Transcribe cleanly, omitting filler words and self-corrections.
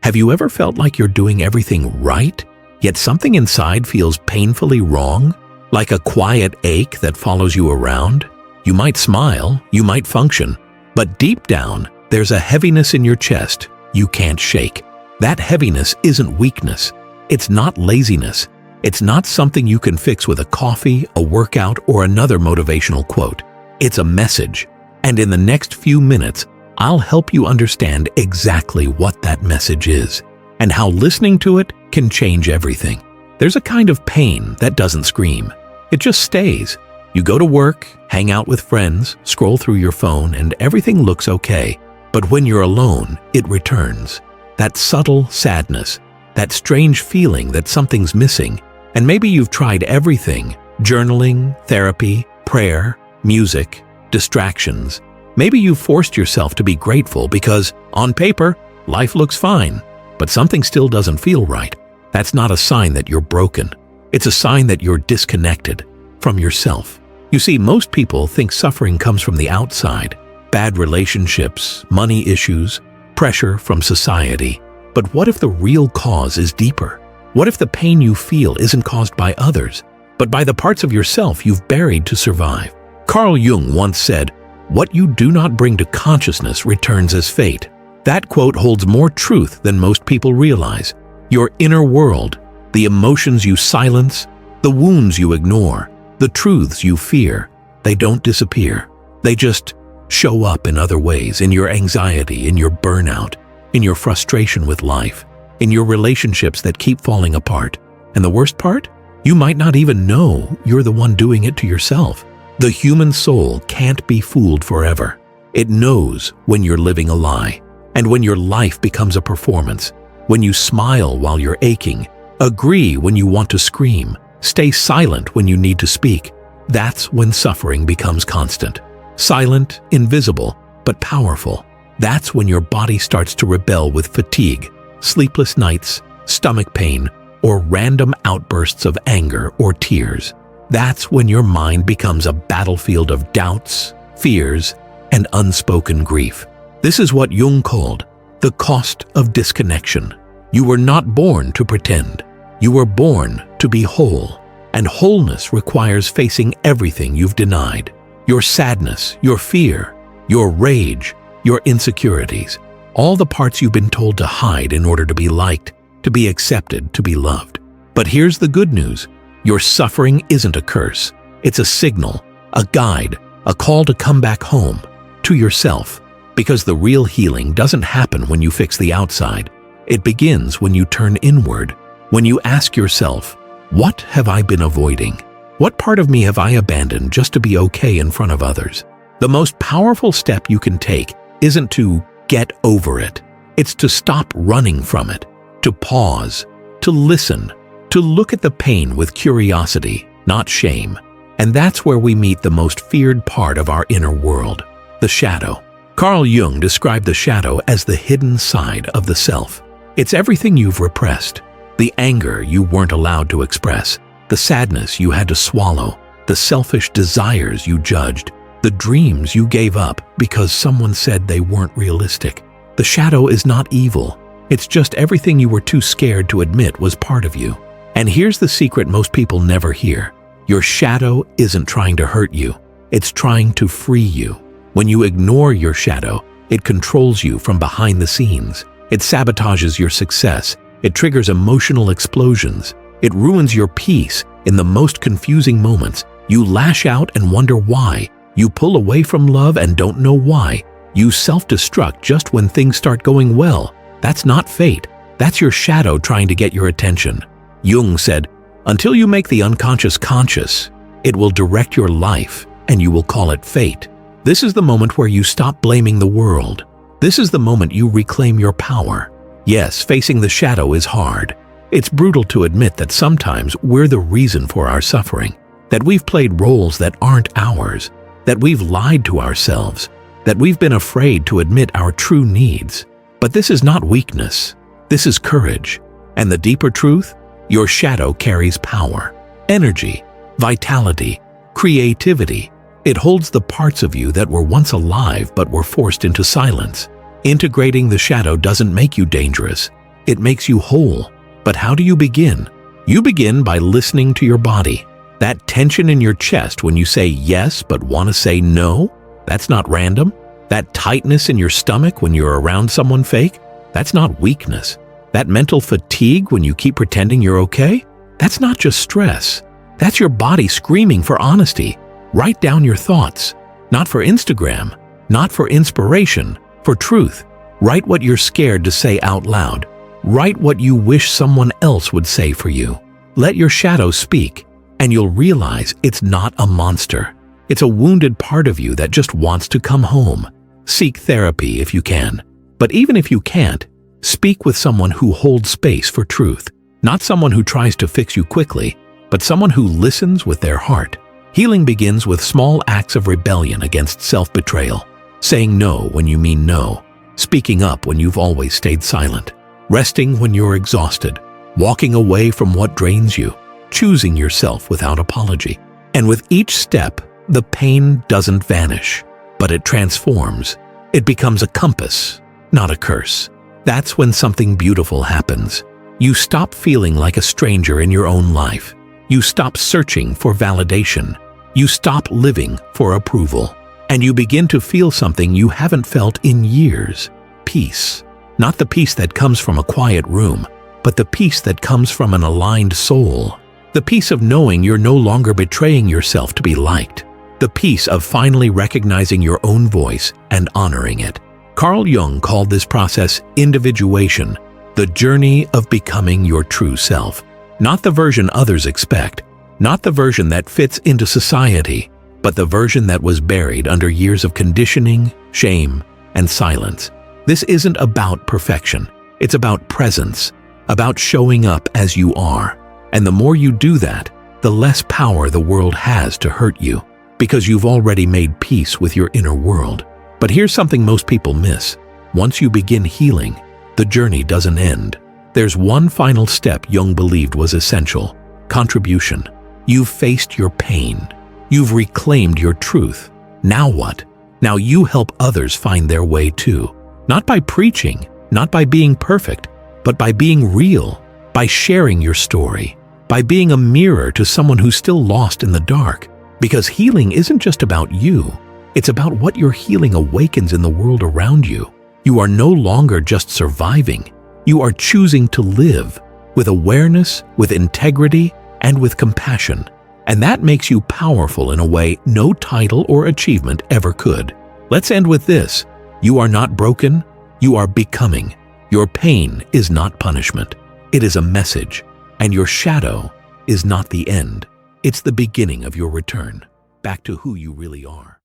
Have you ever felt like you're doing everything right, yet something inside feels painfully wrong? Like a quiet ache that follows you around? You might smile, you might function, but deep down, there's a heaviness in your chest you can't shake. That heaviness isn't weakness. It's not laziness. It's not something you can fix with a coffee, a workout, or another motivational quote. It's a message. And in the next few minutes, I'll help you understand exactly what that message is and how listening to it can change everything. There's a kind of pain that doesn't scream. It just stays. You go to work, hang out with friends, scroll through your phone, and everything looks okay. But when you're alone, it returns. That subtle sadness, that strange feeling that something's missing. And maybe you've tried everything: journaling, therapy, prayer, music, distractions. Maybe you've forced yourself to be grateful because, on paper, life looks fine, but something still doesn't feel right. That's not a sign that you're broken. It's a sign that you're disconnected from yourself. You see, most people think suffering comes from the outside: bad relationships, money issues, pressure from society. But what if the real cause is deeper? What if the pain you feel isn't caused by others, but by the parts of yourself you've buried to survive? Carl Jung once said, "What you do not bring to consciousness returns as fate." That quote holds more truth than most people realize. Your inner world, the emotions you silence, the wounds you ignore, the truths you fear, they don't disappear. They just show up in other ways, in your anxiety, in your burnout, in your frustration with life, in your relationships that keep falling apart. And the worst part? You might not even know you're the one doing it to yourself. The human soul can't be fooled forever. It knows when you're living a lie, and when your life becomes a performance, when you smile while you're aching, agree when you want to scream, stay silent when you need to speak. That's when suffering becomes constant. Silent, invisible, but powerful. That's when your body starts to rebel with fatigue, sleepless nights, stomach pain, or random outbursts of anger or tears. That's when your mind becomes a battlefield of doubts, fears, and unspoken grief. This is what Jung called the cost of disconnection. You were not born to pretend. You were born to be whole. And wholeness requires facing everything you've denied. Your sadness, your fear, your rage, your insecurities. All the parts you've been told to hide in order to be liked, to be accepted, to be loved. But here's the good news. Your suffering isn't a curse. It's a signal, a guide, a call to come back home, to yourself. Because the real healing doesn't happen when you fix the outside. It begins when you turn inward, when you ask yourself, what have I been avoiding? What part of me have I abandoned just to be okay in front of others? The most powerful step you can take isn't to get over it. It's to stop running from it, to pause, to listen, to look at the pain with curiosity, not shame. And that's where we meet the most feared part of our inner world, the shadow. Carl Jung described the shadow as the hidden side of the self. It's everything you've repressed, the anger you weren't allowed to express, the sadness you had to swallow, the selfish desires you judged, the dreams you gave up because someone said they weren't realistic. The shadow is not evil. It's just everything you were too scared to admit was part of you. And here's the secret most people never hear. Your shadow isn't trying to hurt you. It's trying to free you. When you ignore your shadow, it controls you from behind the scenes. It sabotages your success. It triggers emotional explosions. It ruins your peace in the most confusing moments. You lash out and wonder why. You pull away from love and don't know why. You self-destruct just when things start going well. That's not fate. That's your shadow trying to get your attention. Jung said, until you make the unconscious conscious, it will direct your life and you will call it fate. This is the moment where you stop blaming the world. This is the moment you reclaim your power. Yes, facing the shadow is hard. It's brutal to admit that sometimes we're the reason for our suffering, that we've played roles that aren't ours, that we've lied to ourselves, that we've been afraid to admit our true needs. But this is not weakness. This is courage. And the deeper truth? Your shadow carries power, energy, vitality, creativity. It holds the parts of you that were once alive but were forced into silence. Integrating the shadow doesn't make you dangerous. It makes you whole. But how do you begin? You begin by listening to your body. That tension in your chest when you say yes but want to say no, that's not random. That tightness in your stomach when you're around someone fake, that's not weakness. That mental fatigue when you keep pretending you're okay, that's not just stress. That's your body screaming for honesty. Write down your thoughts. Not for Instagram, not for inspiration, for truth. Write what you're scared to say out loud. Write what you wish someone else would say for you. Let your shadow speak, and you'll realize it's not a monster. It's a wounded part of you that just wants to come home. Seek therapy if you can. But even if you can't, speak with someone who holds space for truth. Not someone who tries to fix you quickly, but someone who listens with their heart. Healing begins with small acts of rebellion against self-betrayal. Saying no when you mean no. Speaking up when you've always stayed silent. Resting when you're exhausted. Walking away from what drains you. Choosing yourself without apology. And with each step, the pain doesn't vanish, but it transforms. It becomes a compass, not a curse. That's when something beautiful happens. You stop feeling like a stranger in your own life. You stop searching for validation. You stop living for approval. And you begin to feel something you haven't felt in years. Peace. Not the peace that comes from a quiet room, but the peace that comes from an aligned soul. The peace of knowing you're no longer betraying yourself to be liked. The peace of finally recognizing your own voice and honoring it. Carl Jung called this process individuation, the journey of becoming your true self. Not the version others expect, not the version that fits into society, but the version that was buried under years of conditioning, shame, and silence. This isn't about perfection. It's about presence, about showing up as you are. And the more you do that, the less power the world has to hurt you, because you've already made peace with your inner world. But here's something most people miss. Once you begin healing, the journey doesn't end. There's one final step Jung believed was essential: contribution. You've faced your pain. You've reclaimed your truth. Now what? Now you help others find their way too. Not by preaching, not by being perfect, but by being real, by sharing your story, by being a mirror to someone who's still lost in the dark. Because healing isn't just about you. It's about what your healing awakens in the world around you. You are no longer just surviving. You are choosing to live with awareness, with integrity, and with compassion. And that makes you powerful in a way no title or achievement ever could. Let's end with this. You are not broken. You are becoming. Your pain is not punishment. It is a message. And your shadow is not the end. It's the beginning of your return back to who you really are.